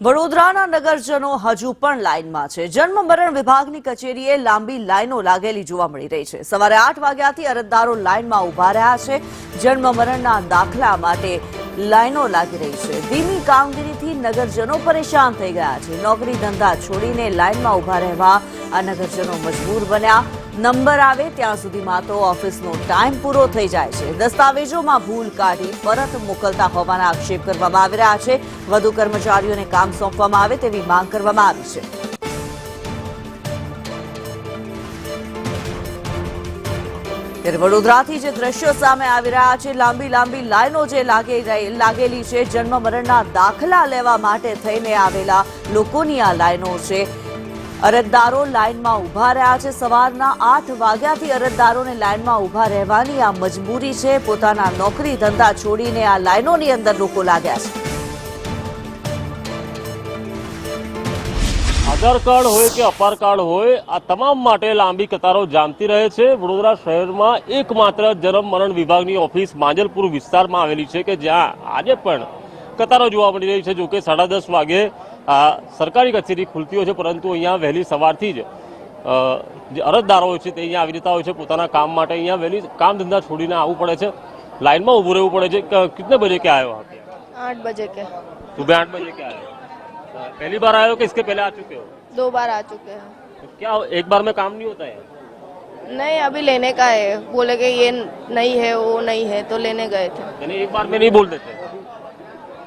વડોદરાના નગરજનો હજુ પણ લાઇનમાં છે। જન્મ મરણ વિભાગની કચેરીએ લાંબી લાઇનો લાગેલી જોવા મળી રહી છે। સવારે 8 વાગ્યાથી અરજદારો લાઇનમાં ઉભા રહ્યા છે। જન્મ મરણના દાખલા માટે લાઇનો લાગી રહી છે। ધીમી કામગીરીથી નગરજનો પરેશાન થઈ ગયા છે। નોકરી ધંધા છોડીને લાઇનમાં ઉભા રહેવા આ નગરજનો મજબૂર બન્યા। નંબર આવે ત્યાં સુધીમાં તો ઓફિસનો ટાઈમ પૂરો થઈ જાય છે। દસ્તાવેજોમાં ભૂલ કાઢી પરત મોકલતા હોવાના આક્ષેપ કરવામાં આવી રહ્યા છે। વધુ કર્મચારીઓને કામ સોંપવામાં આવે તેવી માંગ કરવામાં આવી છે। ત્યારે વડોદરાથી જે દ્રશ્યો સામે આવી રહ્યા છે, લાંબી લાઈનો જે લાગેલી છે, જન્મ મરણના દાખલા લેવા માટે થઈને આવેલા લોકોની આ લાઈનો છે। અરજદારો લાઇનમાં ઉભા રહ્યા છે। સવારના 8 વાગ્યાથી અરજદારોને લાઇનમાં ઉભા રહેવાની આ મજબૂરી છે। પોતાના નોકરી ધંધા છોડીને આ લાઇનોની અંદર લોકો લાગ્યા છે। આધાર કાર્ડ હોય કે અપાર કાર્ડ હોય, આ તમામ માટે લાંબી કતારો જામતી રહે છે। વડોદરા શહેરમાં એકમાત્ર જન્મ મરણ વિભાગની ઓફિસ માંજલપુર વિસ્તારમાં આવેલી છે કે જ્યાં આજે પણ કતારો જોવા મળી રહી છે। જોકે 10:30 વાગે સરકારી કચેરી ખુલતી હોય છે, પરંતુ અહીંયા વહેલી સવારથી જ જે અરજદારો હોય છે તે અહીંયા આવી જતા હોય છે પોતાના કામ માટે। અહીંયા વહેલી કામ ધંધા છોડીને આવવું પડે છે, લાઇનમાં ઊભું રહેવું પડે છે। कितने बजे के आए हो आप? 8 बजे के। सुबह 8 बजे के आए हो? पहली बार आए हो कि इसके पहले आ चुके हो? 2 बार आ चुके हैं। तो क्या एक बार में काम नहीं होता है? नहीं, अभी लेने का है। बोले कि ये नहीं है, वो नहीं है, तो लेने गए थे। यानी एक बार में नहीं बोल देते?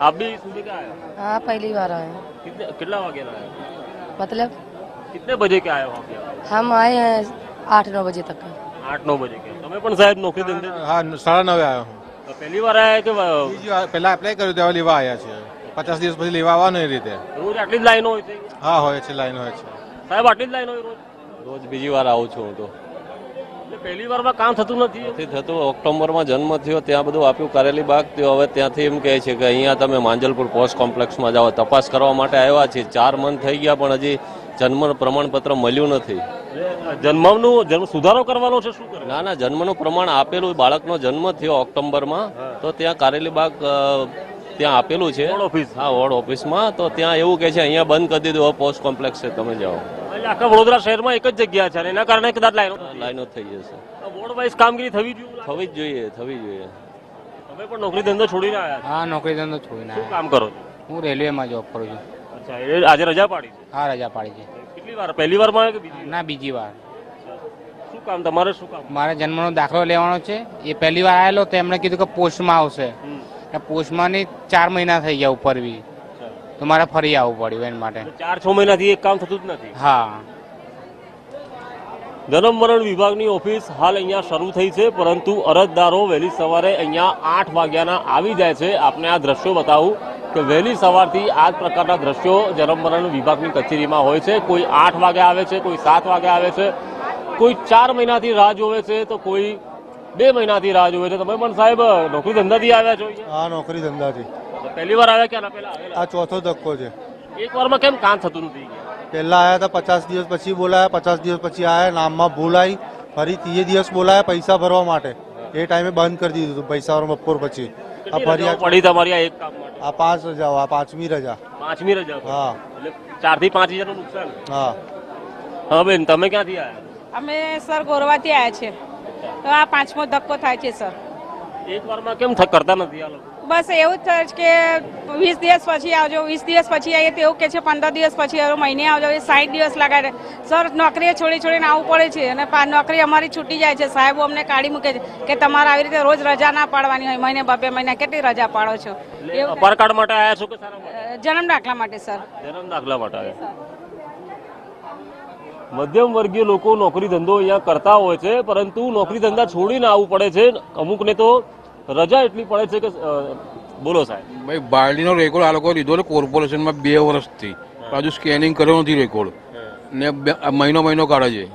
आप भी सुबह के आए हो? हाँ, पहली बार आए हैं। कितना वागे आए हो? मतलब कितने बजे के आए हो आप यहाँ? हम आए हैं 8-9 बजे तक। 8-9 बजे के। તમે પણ સાહેબ નોકરી ધંધે? हाँ, 9:30 આવ્યો હું। તો પહેલી વાર આયા કે બીજી વાર પહેલા એપ્લાય કર્યું ત્યારે લેવા આવ્યા છે। 50 દિવસ પછી લેવા આવવાનું એ રીતે। રોજ આટલી જ લાઈનો હોય છે? હા, હોય છે, લાઈન હોય છે। સાહેબ આટલી જ લાઈનો હોય રોજ? રોજ બીજી વાર આવું છું હું તો। એટલે પહેલી વારમાં કામ થતું નથી? નથી થતું। ઓક્ટોબરમાં જન્મ થયો, ત્યાં બધું આપ્યું, કારેલી બાગ થયો। હવે ત્યાંથી એમ કહે છે કે અહીંયા તમે માંજલપુર પોસ્ટ કોમ્પ્લેક્સમાં જાઓ, તપાસ કરવા માટે આવ્યા છીએ। 4 મહિના થઈ ગયા પણ હજી જન્મ પ્રમાણપત્ર મળ્યું નથી। જન્મ સુધારો કરવાનો છે? શું કરે? ના ના, જન્મનું પ્રમાણ આપેલું, બાળકનો જન્મ થયો ઓક્ટોબરમાં, તો ત્યાં કારેલી બાગ ત્યાં આપેલું છે ઓફિસ? હા, વોર્ડ ઓફિસમાં। તો ત્યાં એવું કહે છે અહીંયા બંધ કરી દીધું, હવે પોસ્ટ કોમ્પ્લેક્સ છે, તમે જાઓ। એટલે આખા વડોદરા શહેરમાં એક જ જગ્યા છે અને એના કારણે કદાચ લાઈનો થઈ જશે। વોર્ડ વાઇઝ કામગીરી થવી જોઈએ? થવી જ જોઈએ, થવી જોઈએ। તમે પણ નોકરી ધંધો છોડીને આવ્યા છો? હા, નોકરી ધંધો છોડીને શું કામ કરો છો? હું રેલવેમાં જોબ કરું છું। અચ્છા, એ આજે રજા પાડી છે? હા, રજા પાડી છે। કેટલી વાર? પહેલી વારમાં આવ્યા કે બીજી? ના, બીજી વાર। શું કામ તમારે? શું કામ? મારે જન્મનો દાખલો લેવાનો છે। એ પહેલી વાર આવેલો તો એમણે કીધું કે પોસ્ટમાં આવશે। પોસ્ટમાં 4 મહિના થઈ ગયા ઉપર બી, તો મારે ફરી આવવું પડ્યું એના માટે। 4-6 મહિનાથી એક કામ થતું જ નથી? હા। જન્મ મરણ વિભાગની ઓફિસ હાલ અહીંયા શરૂ થઈ છે, પરંતુ અરજદારો વહેલી સવારે અહીંયા 8 વાગ્યાના આવી જાય છે। આપને આ દ્રશ્યો બતાવું કે વહેલી સવારથી આ જ પ્રકારના દ્રશ્યો જન્મ મરણ વિભાગની કચેરીમાં હોય છે। કોઈ 8 વાગે આવે છે, કોઈ 7 વાગે આવે છે, કોઈ 4 મહિનાથી રાહ જોવે છે, તો કોઈ 2 મહિનાથી રાહ જોવે છે। તમે પણ સાહેબ નોકરી ધંધાથી આવ્યા છો અહીંયા? હા, નોકરી ધંધાથી। તો પહેલી વાર આવ્યા કે આના પહેલા આવેલા? આ ચોથો ધક્કો છે। એક વારમાં કેમ કામ થતું નથી? પહેલા આવ્યા હતા 50 દિવસ પછી બોલાયા, 50 દિવસ પછી આવ્યા, નામમાં ભૂલ આવી, ફરી 30 દિવસ બોલાયા પૈસા ભરવા માટે। એ ટાઈમે બંધ કરી દીધું હતું પૈસા ભરવા બપોર પછી। આ ફરી પડી તમારી આ એક કામ માટે? આ 5 રજાઓ, આ 5મી રજા। 5મી રજા? હા। એટલે 4 થી 5 હજારનું નુકસાન? હા। હા બેન, તમે ક્યાંથી આવ્યા? અમે સર ગોરવાથી આવ્યા છે, તો આ 5મો ધક્કો થાય છે સર। એક વારમાં કેમ કરતા નથી આ લોકો? બસ એવું જ થાય છે કે 20 દિવસ પછી આવજો, 20 દિવસ પછી આવીએ તો એવું કે છે 15 દિવસ પછી આવજો, મહિને આવજો, 60 દિવસ લગાડે સર। નોકરીએ છોડીને આવવું પડે છે અને નોકરી અમારી છૂટી જાય છે। સાહેબો અમને કાઢી મૂકે છે કે તમારે આવી રીતે રોજ રજા ના પાડવાની હોય, મહિને 2 મહિના કેટલી રજા પાડો છો? અપાર કાર્ડ માટે આવ્યા છો કે સારા માટે? જન્મ દાખલા માટે સર। જન્મ દાખલા માટે આવ્યા। મધ્યમ વર્ગીય લોકો નોકરી ધંધો અહીંયા કરતા હોય છે, પરંતુ નોકરી ધંધા છોડીને આવવું પડે છે। અમુકને તો રજા એટલી પડે છે કે બોલો સાહેબ। ભાઈ, બારડીનો રેકોર્ડ આ લોકો લીધો ને કોર્પોરેશનમાં 2 વર્ષથી, હજુ સ્કેનિંગ કર્યો નથી રેકોર્ડ, ને મહિનો કાઢે છે।